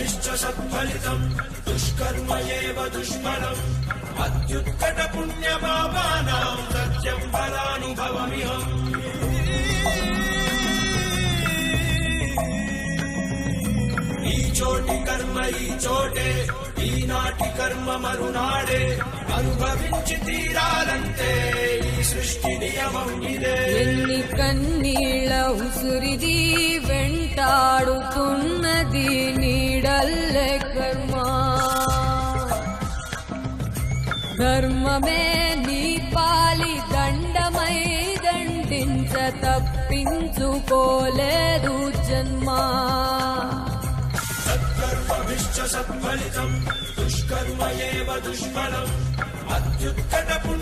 సత్కర్మభిశ్చ సత్ఫలితం దుష్కర్మ ఏవ దుష్ఫలం అత్యుత్కట పుణ్యపాపానాం సత్యం ఫలానుభవమిహం. ఈ చోటి కర్మ ఈ చోటే, ఈనాటి కర్మ మరునాడే, అనుభవించి తీరాలంటే ఈ సృష్టి నియమం ఇదే. ఎన్ని కన్నీళ్ళ ఉసురిది వెంటాడుతున్నది నీడల్లే కర్మ. ధర్మమే నీ పాలి దండమై దండించ తప్పించుకోలేదు జన్మ. సత్కర్మభిశ్చ సత్ఫలితం దుష్కర్మ ఏవ దుష్ఫలం అత్యుత్కట